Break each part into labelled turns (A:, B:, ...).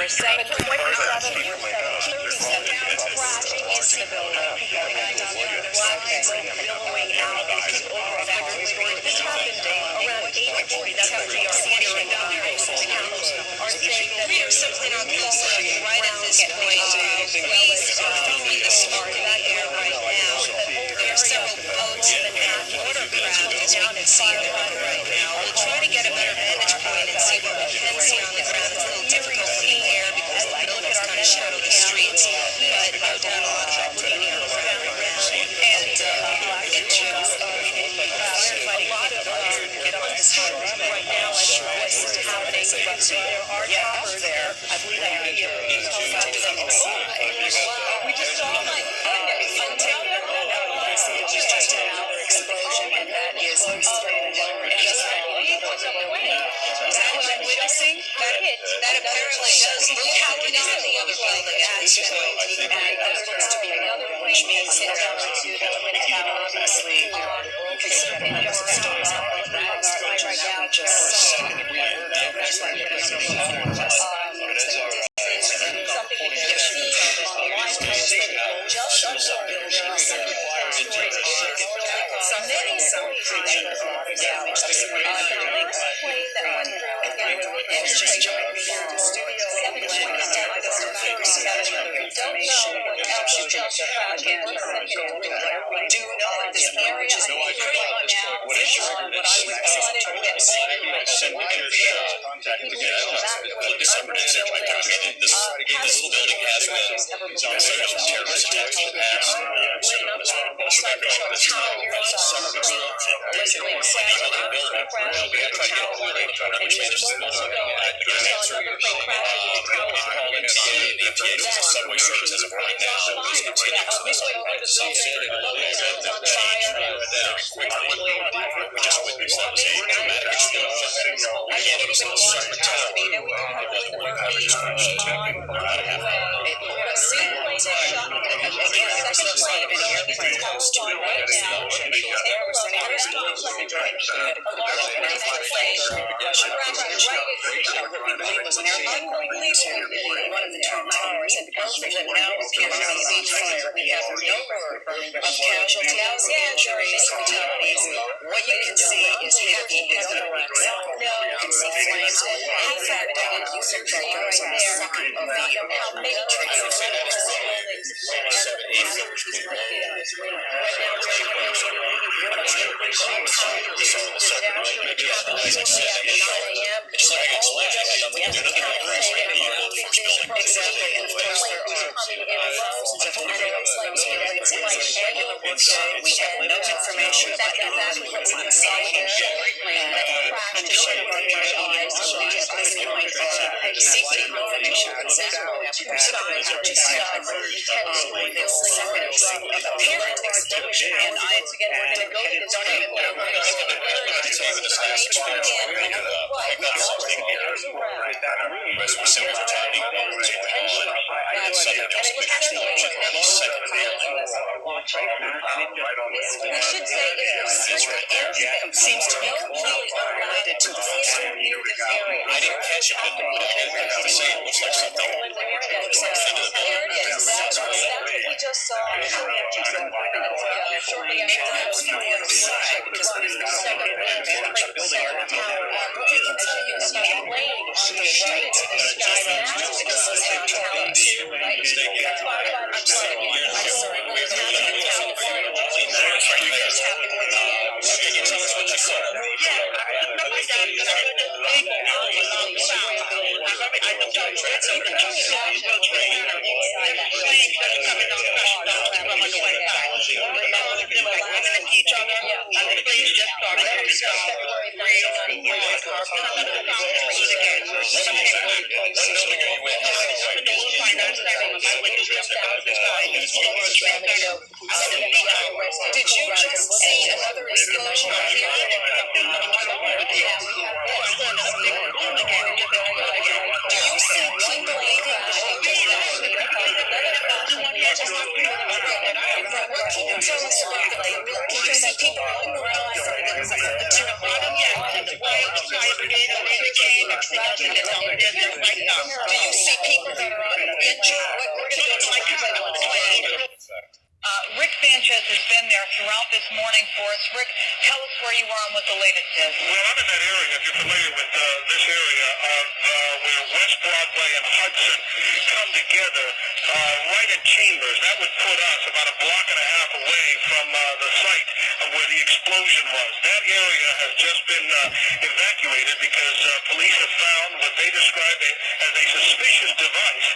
A: Tower 7, 27, crashing into the building. Flames billowing out over that street. This happened around 8:40. We are senior are saying that we are simply not close enough right at this point. Please film me the start of that air right now. There are several boats and watercraft down at sea right now. We'll try to get a better vantage point and see what we can see on the ground. It's a little difficult in the air because the buildings kind of shadow the streets, but no doubt a lot of activity on the ground. And in terms of firefighting, a lot of right now, I sure this is happening, but there are choppers there. I believe that we just saw my until just another explosion, and that is witnessing that apparently does look how it is in the other building and that looks to be another, which means it's down to the Twin Tower, obviously. Considering your stories like that right now, just something that you see online many damage. The first plane that went through again is just joined me here in the studio. We don't know what else just again. We do know that this area is right now visual, what I would consider to get one of the Twin Towers, and because that now is carrying a fire, we have no word of casualties, injuries, fatalities. What you can see is heavy indifference. You can see flames. In fact, you see fires on the side of the matrix. We have no information about exactly what's inside here, and kind of shutting our eyes, so we just seeking information on which side or just intensely this seconds of apparent explosion. And I, again, we're going to go to the don't even seems to be completely unrelated to the area. I didn't catch it, but it looks like something. There it is. That's what we just saw shortly after that was from the other side, because it was the second tower. As you can see, laying on the street to the sky. That's this is how tower 2, right? I'm sorry, what's happening in California? What's happening with the can you tell us what you saw? Did you just see another explosion here? Do you see people leaving? Rick Sanchez has been there throughout this morning for us. Rick, tell us where you are and what the latest is.
B: Well, I'm in that area, if you're familiar with this area of where West Broadway and Hudson come together, right at Chambers. That would put us about a block and a half away from the site of where the explosion was. That area has just been evacuated because police have found what they describe as a suspicious device,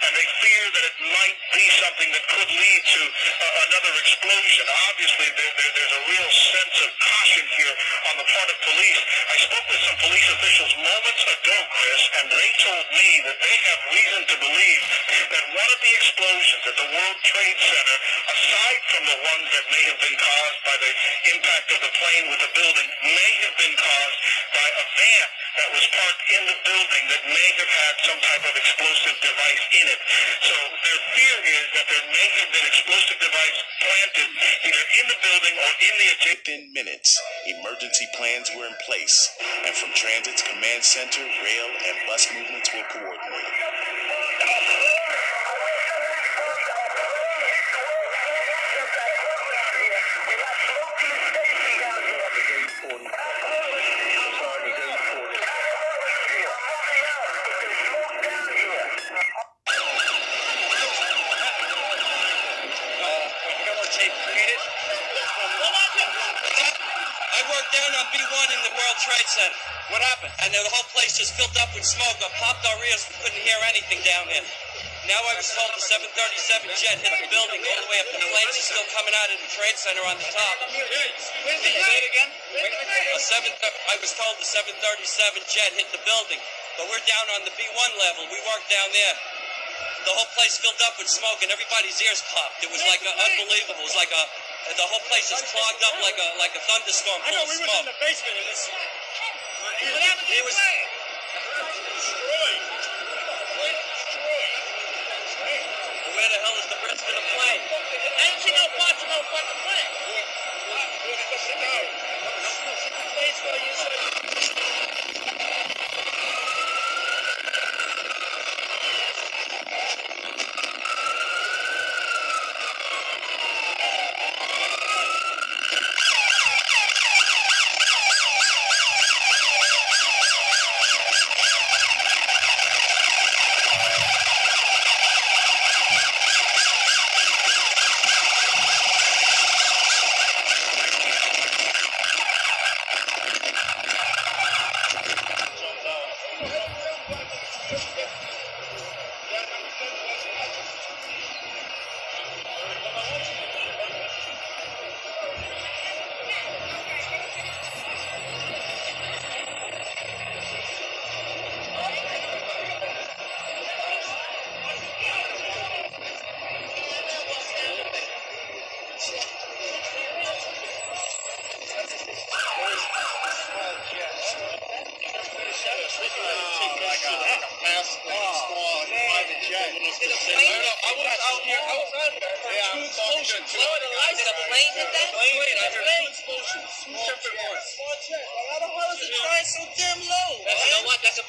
B: and they fear that it might be something that could lead to another explosion. Obviously, there's a real sense of caution here on the part of police. I spoke with some police officials moments ago, Chris, and they told me that they have reason to believe that one of the explosions at the World Trade Center, aside from the ones that may have been caused by the impact of the plane with the building, may have been caused by a van that was parked in the building that may have had some type of explosive device in it. So their fear is that there may have been explosive device planted either in the building or in the adjacent.
C: Within minutes, emergency plans were in place, and from Transit's command center, rail and bus movements were coordinated.
D: Down on B1 in the World Trade Center. What happened? And the whole place just filled up with smoke. I popped our ears. We couldn't hear anything down there. Now I was told the 737 jet hit the building all the way up. The planes are still coming out of the Trade Center on the top.
B: Where's the jet again?
D: I was told the 737 jet hit the building, but we're down on the B1 level. We weren't down there. The whole place filled up with smoke, and everybody's ears popped. It was like unbelievable. It was like the whole place is clogged up like a thunderstorm full of smoke. I know, we was in the basement of this.
B: What happened to the plane? Destroyed.
D: Where the hell is the rest of the plane?
B: I didn't see no parts of no fucking plane. Where's the cigar? Place where you said.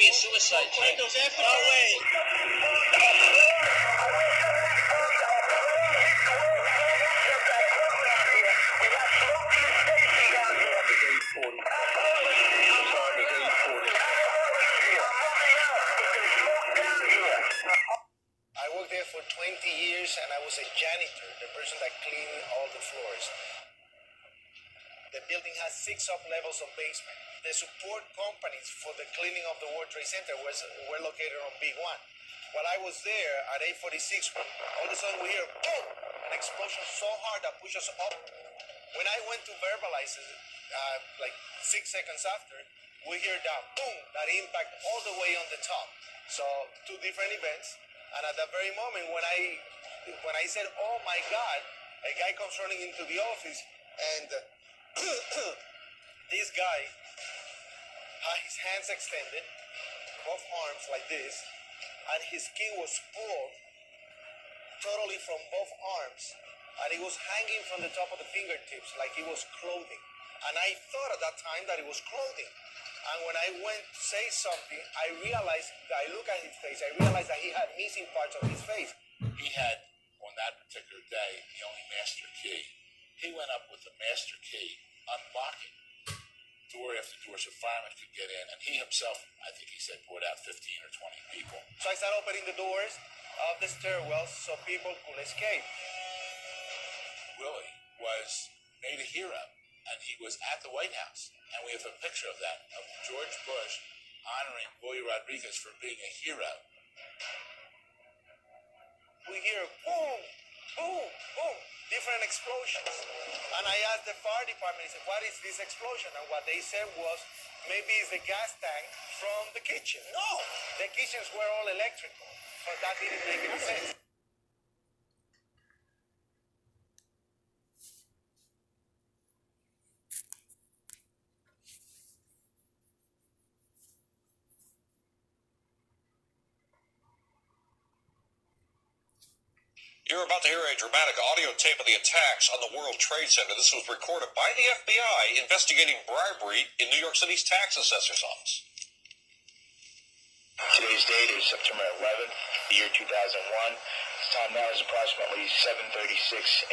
D: Suicide.
B: No way. I worked there for 20 years and I was a janitor, the person that cleaned all the floors. The building has 6 sub-levels of basement. The support companies for the cleaning of the World Trade Center were located on B1. While I was there at 846, all of a sudden we hear boom, an explosion so hard that pushed us up. When I went to verbalize it, like 6 seconds after, we hear that boom, that impact all the way on the top. So 2 different events, and at that very moment when I said, "Oh my God," a guy comes running into the office, and this guy had his hands extended, both arms like this, and his skin was pulled totally from both arms, and it was hanging from the top of the fingertips like it was clothing. And I thought at that time that it was clothing.
E: And when I went to say something, I look at his face, I realized that he had missing parts of his face.
B: He had, on that particular day, the only master key. He went up with the master key, unlocking door after door so firemen could get in. And he himself, I think he said, brought out 15 or 20 people.
E: So I started opening the doors of the stairwells so people could escape.
B: Willie was made a hero, and he was at the White House. And we have a picture of that, of George Bush honoring Willie Rodriguez for being a hero.
E: We hear boom, boom, boom, different explosions. And I asked the fire department, I said, what is this explosion? And what they said was, maybe it's the gas tank from the kitchen. No, the kitchens were all electrical, so that didn't make any sense.
F: You're about to hear a dramatic audio tape of the attacks on the World Trade Center. This was recorded by the FBI investigating bribery in New York City's tax assessor's office.
G: Today's date is September 11th, the year 2001. This time now is approximately 7:36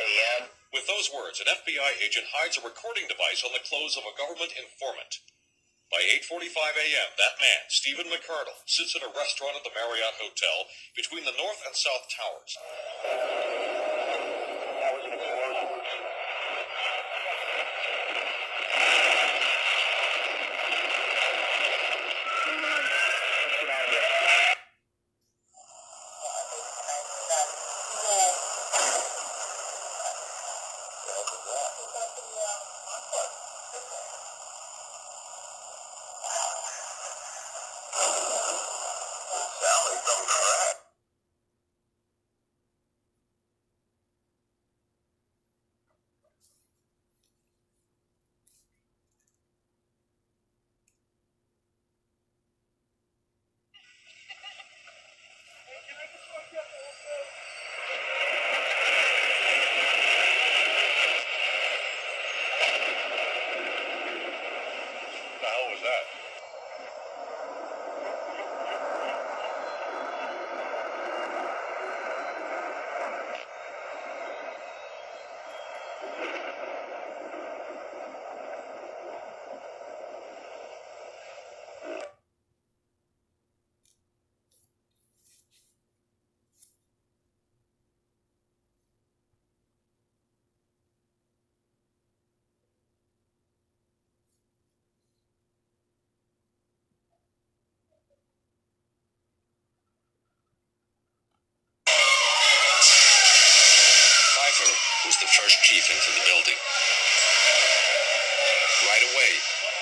G: a.m.
F: With those words, an FBI agent hides a recording device on the clothes of a government informant. By 8:45 a.m., that man, Stephen McCardle, sits in a restaurant at the Marriott Hotel between the North and South Towers.
G: That was an explosion.
F: Was the first chief into the building. Right away,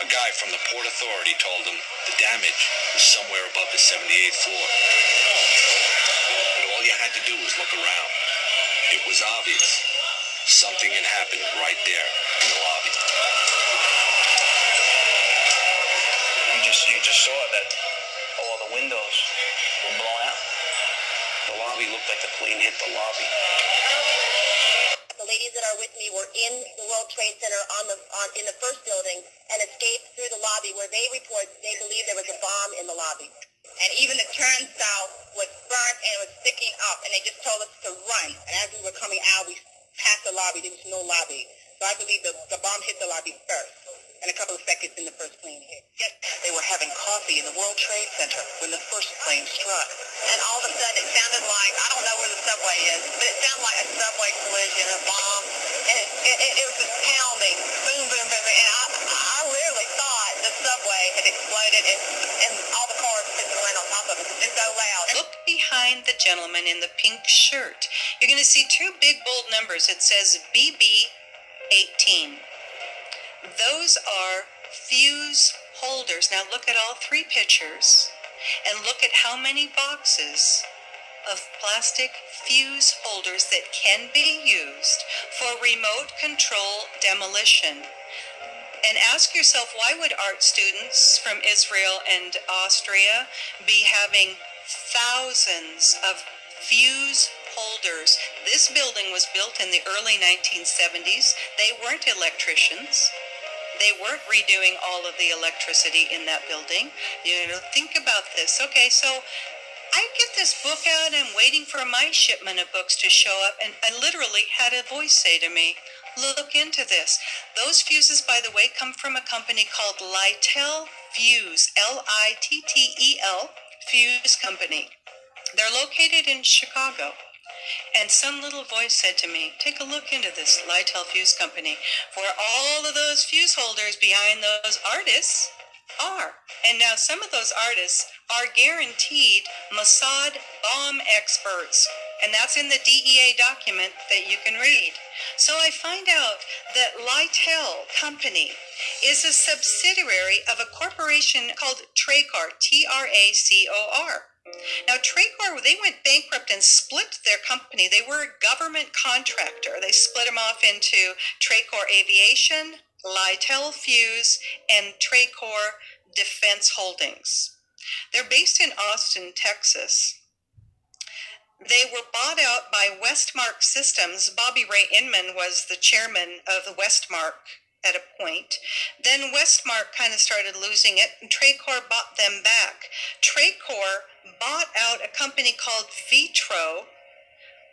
F: a guy from the Port Authority told him the damage was somewhere above the 78th floor. But all you had to do was look around. It was obvious. Something had happened right there in the lobby.
G: You just saw that all the windows were blown out.
F: The lobby looked like the plane hit the lobby.
A: The ladies that are with me were in the World Trade Center in the first building and escaped through the lobby where they report they believe there was a bomb in the lobby. And even the turnstile was burnt and it was sticking up, and they just told us to run. And as we were coming out, we passed the lobby. There was no lobby. So I believe the bomb hit the lobby first, and a couple of seconds in the first plane hit. Yes.
H: They were having coffee in the World Trade Center when the first plane struck.
A: And all of a sudden it sounded like, I don't know where the subway is, but it sounded like a subway collision, a bomb. And it was just pounding, boom, boom, boom. And I literally thought the subway had exploded and all the cars just went on top of it. It's so loud.
I: Look behind the gentleman in the pink shirt. You're going to see two big bold numbers. It says BB18. Those are fuse holders. Now look at all three pictures and look at how many boxes of plastic fuse holders that can be used for remote control demolition. And ask yourself, why would art students from Israel and Austria be having thousands of fuse holders? This building was built in the early 1970s. They weren't electricians. They weren't redoing all of the electricity in that building. You know, think about this. Okay, so I get this book out, I'm waiting for my shipment of books to show up, and I literally had a voice say to me, look into this. Those fuses, by the way, come from a company called Lytel Fuse, Littel Fuse Company. They're located in Chicago. And some little voice said to me, take a look into this Lytel Fuse Company, where all of those fuse holders behind those artists are. And now some of those artists are guaranteed Mossad bomb experts. And that's in the DEA document that you can read. So I find out that Lytel Company is a subsidiary of a corporation called Tracor, Tracor. Now, Tracor, they went bankrupt and split their company. They were a government contractor. They split them off into Tracor Aviation, Lytel Fuse, and Tracor Defense Holdings. They're based in Austin, Texas. They were bought out by Westmark Systems. Bobby Ray Inman was the chairman of the Westmark at a point. Then Westmark kind of started losing it, and Tracor bought them back. Tracor bought out a company called Vitro,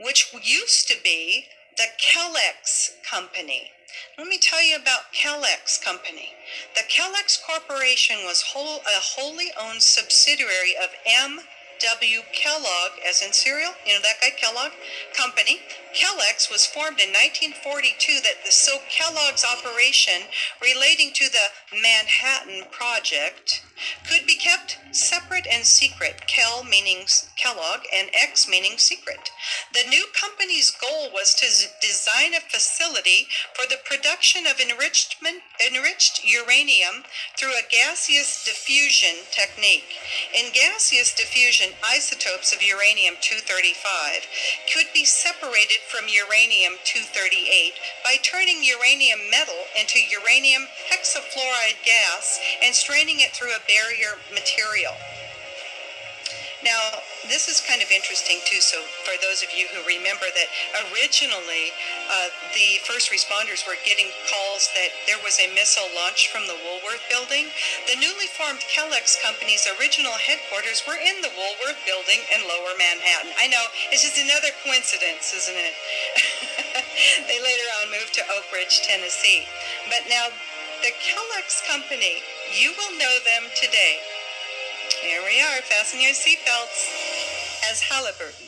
I: which used to be the Kellex Company. Let me tell you about Kellex Company. The Kellex Corporation was a wholly owned subsidiary of M.W. Kellogg, as in cereal, you know that guy, Kellogg Company. Kellex was formed in 1942 so Kellogg's operation relating to the Manhattan Project could be kept separate and secret, Kel meaning Kellogg and X meaning secret. The new company's goal was to design a facility for the production of enriched uranium through a gaseous diffusion technique. In gaseous diffusion, isotopes of uranium-235 could be separated from uranium-238 by turning uranium metal into uranium hexafluoride gas and straining it through a barrier material. Now, this is kind of interesting too, so for those of you who remember that originally the first responders were getting calls that there was a missile launched from the Woolworth building. The newly formed Kellex Company's original headquarters were in the Woolworth building in Lower Manhattan. I know, it's just another coincidence, isn't it? They later on moved to Oak Ridge, Tennessee. But now, the Kellex Company, you will know them today. Here we are, fasten your seatbelts, as Halliburton.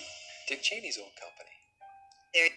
J: Dick Cheney's own company.
I: There.